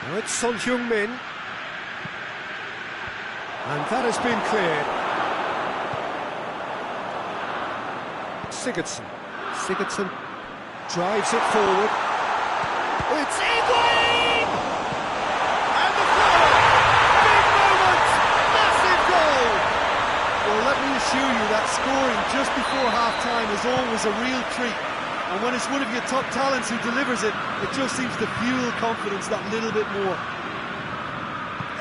S1: Now it's Son Heung-min. And that has been cleared. Sigurdsson drives it forward. It's Higuain! And the goal! Big moment! Massive goal!
S2: Well, let me assure you that scoring just before half-time is always a real treat. And when it's one of your top talents who delivers it, it just seems to fuel confidence that little bit more.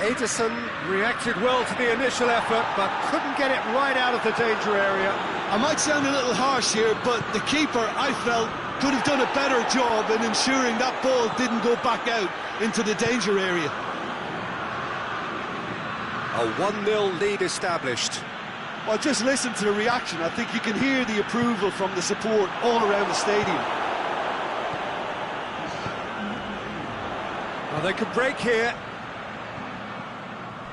S1: Ederson reacted well to the initial effort, but couldn't get it right out of the danger area.
S2: I might sound a little harsh here, but the keeper, I felt, could have done a better job in ensuring that ball didn't go back out into the danger area.
S1: A 1-0 lead established.
S2: Well, just listen to the reaction. I think you can hear the approval from the support all around the stadium.
S1: Well, they could break here.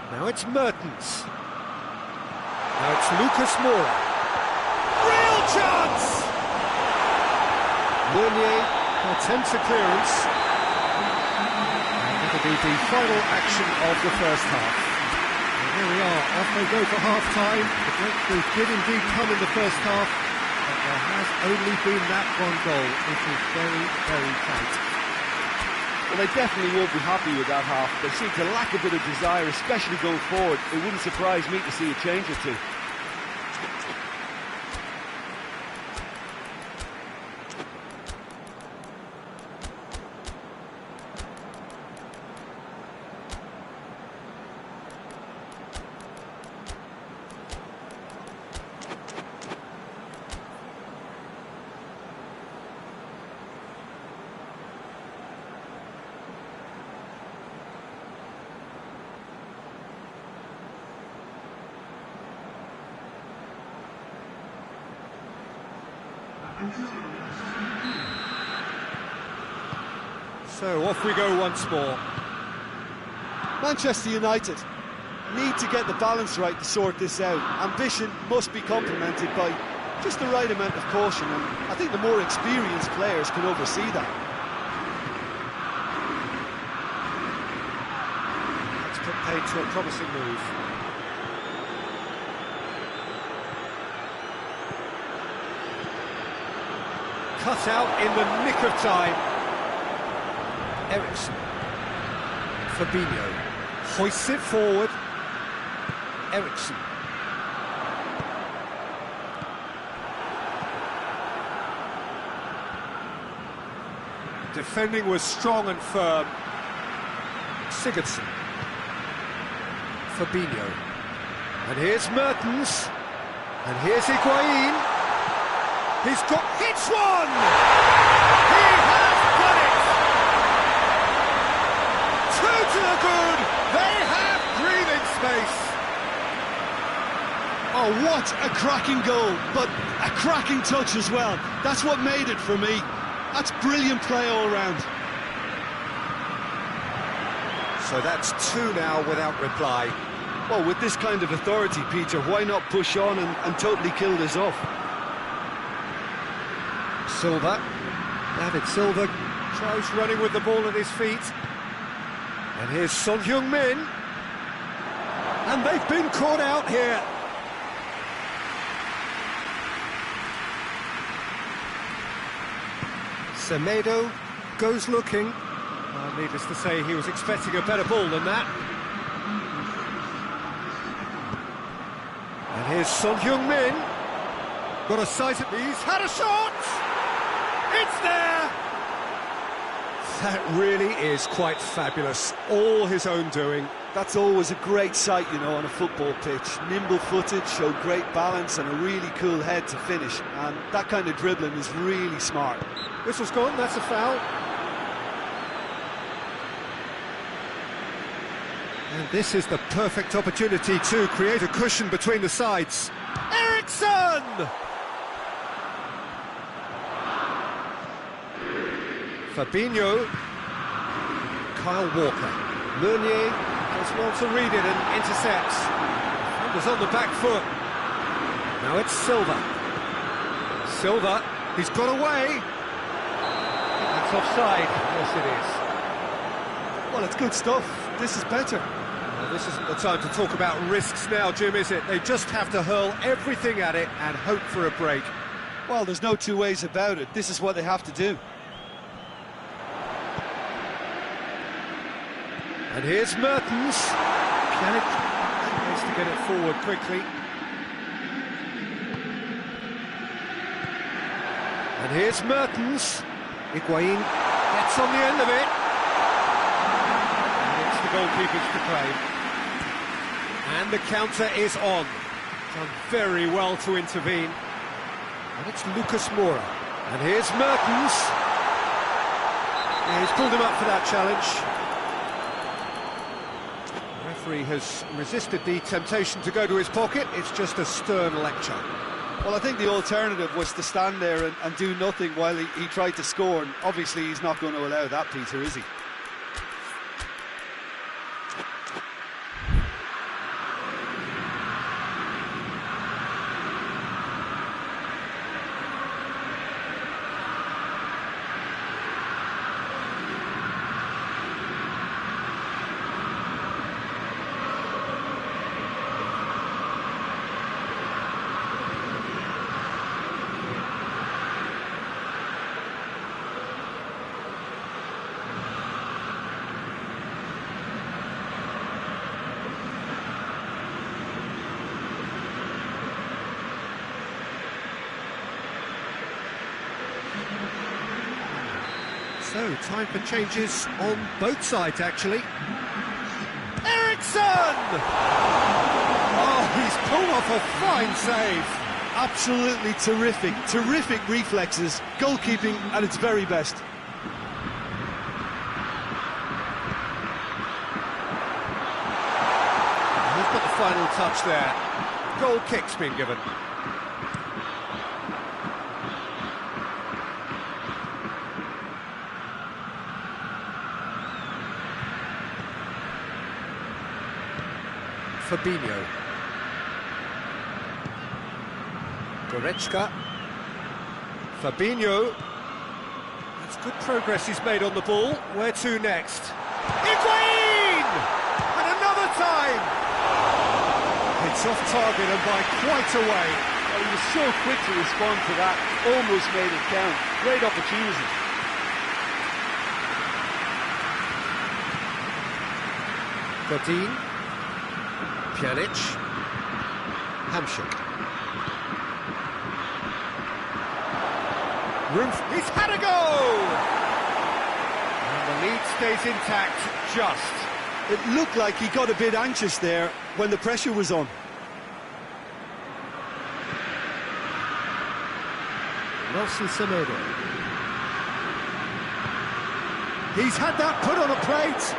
S1: Now it's Mertens. Now it's Lucas Moura. Real chance! Meunier attempts a clearance. That'll be the final action of the first half. And here we are, off they go for half-time. The breakthrough did indeed come in the first half, but there has only been that one goal. It is very, very tight.
S2: Well, they definitely won't be happy with that half. They seem to lack a bit of desire, especially going forward. It wouldn't surprise me to see a change or two.
S1: So off we go once more.
S2: Manchester United need to get the balance right to sort this out. Ambition must be complemented by just the right amount of caution, and I think the more experienced players can oversee that.
S1: Let's put paid to a promising move. Cut out in the nick of time. Ericsson. Fabinho. Hoists it forward. Ericsson. Defending was strong and firm. Sigurdsson. Fabinho. And here's Mertens. And here's Higuain. He's hits one! He has done it! Two to the good! They have breathing space!
S2: Oh, what a cracking goal, but a cracking touch as well. That's what made it for me. That's brilliant play all round.
S1: So that's two now without reply.
S2: Well, with this kind of authority, Peter, why not push on and totally kill this off?
S1: Silva. David Silva tries running with the ball at his feet. And here's Son Heung-min. And they've been caught out here. Semedo goes looking. Needless to say, he was expecting a better ball than that. And here's Son Heung-min. Got a sight at these. Had a shot! It's there! That really is quite fabulous. All his own doing.
S2: That's always a great sight, you know, on a football pitch. Nimble-footed, showed great balance and a really cool head to finish. And that kind of dribbling is really smart.
S1: Whistle's gone, that's a foul. And this is the perfect opportunity to create a cushion between the sides. Ericsson! Fabinho Kyle Walker. Meunier does well to read it and intercepts. Was on the back foot. Now it's Silva. Silva, he's got away. That's offside. Yes, it is.
S2: Well, it's good stuff. This is better.
S1: Well, this isn't the time to talk about risks now, Jim, is it? They just have to hurl everything at it and hope for a break.
S2: Well, there's no two ways about it. This is what they have to do.
S1: And here's Mertens. Pjanic tries to get it forward quickly. And here's Mertens. Higuain gets on the end of it. And it's the goalkeeper's to claim. And the counter is on. Done very well to intervene. And it's Lucas Moura. And here's Mertens. Yeah, he's pulled him up for that challenge. The referee has resisted the temptation to go to his pocket. It's just a stern lecture.
S2: Well, I think the alternative was to stand there and do nothing while he tried to score, and obviously he's not going to allow that, Peter, is he?
S1: So, time for changes on both sides, actually. Eriksson! Oh, he's pulled off a fine save.
S2: Absolutely terrific, terrific reflexes, goalkeeping at its very best.
S1: He's got the final touch there. Goal kick's been given. Fabinho. Goretzka. Fabinho. That's good progress he's made on the ball. Where to next? Higuain! And another time! It's off target and by quite a way.
S2: Well, he was so quick to respond to that, almost made it count. Great opportunity.
S1: Godin. Pjanic. Hamšík. He's had a go! And the lead stays intact, just.
S2: It looked like he got a bit anxious there when the pressure was on.
S1: Nelson Semedo. He's had that put on a plate!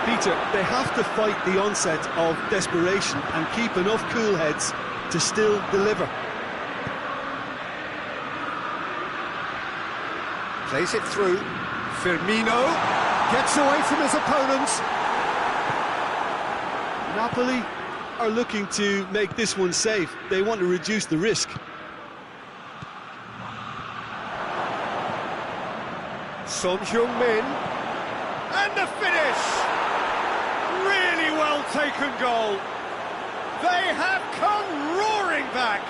S2: Peter, they have to fight the onset of desperation and keep enough cool heads to still deliver.
S1: Plays it through. Firmino gets away from his opponents.
S2: Napoli are looking to make this one safe. They want to reduce the risk.
S1: Son Heung-min. And the finish! Really well taken goal. They have come roaring back.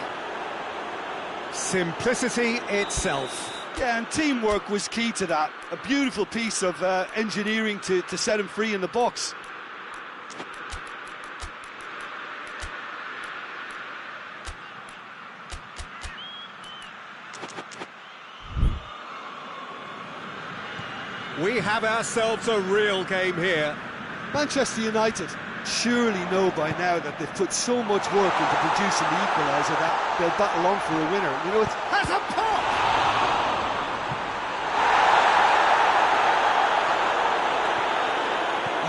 S1: Simplicity itself.
S2: Yeah, and teamwork was key to that. A beautiful piece of engineering to set him free in the box.
S1: We have ourselves a real game here.
S2: Manchester United surely know by now that they've put so much work into producing the equaliser that they'll battle on for a winner. You know, it's...
S1: Has a pop!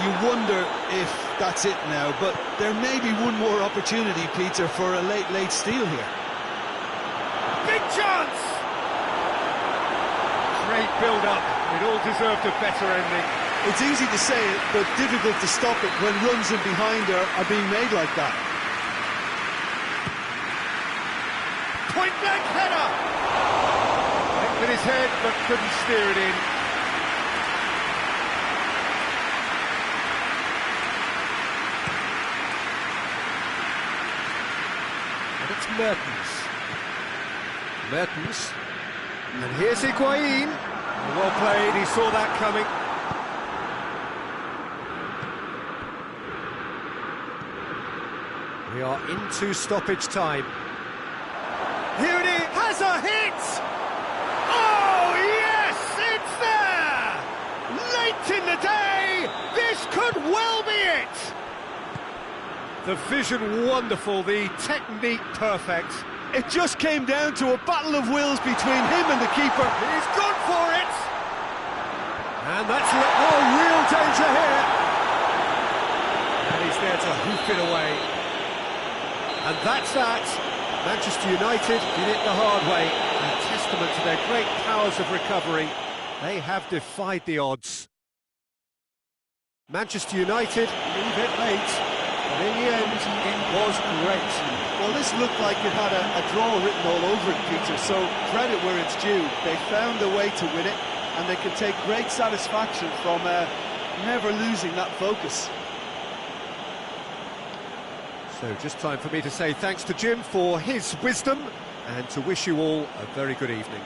S2: You wonder if that's it now, but there may be one more opportunity, Peter, for a late steal here.
S1: Big chance! Great build-up. It all deserved a better ending.
S2: It's easy to say it, but difficult to stop it when runs in behind are being made like that.
S1: Point-blank header! Went with his head, but couldn't steer it in. And it's Mertens. Mertens. And here's Higuain. Well played, he saw that coming. We are into stoppage time. Here it is, has a hit! Oh yes, it's there! Late in the day, this could well be it! The vision wonderful, the technique perfect.
S2: It just came down to a battle of wills between him and the keeper.
S1: He's gone for it! And that's real danger here. And he's there to hoof it away. And that's that. Manchester United did it the hard way. A testament to their great powers of recovery. They have defied the odds. Manchester United leave it late, but in the end, it was great.
S2: Well, this looked like it had a draw written all over it, Peter, so credit where it's due. They found a way to win it, and they can take great satisfaction from never losing that focus.
S1: So just time for me to say thanks to Jim for his wisdom and to wish you all a very good evening.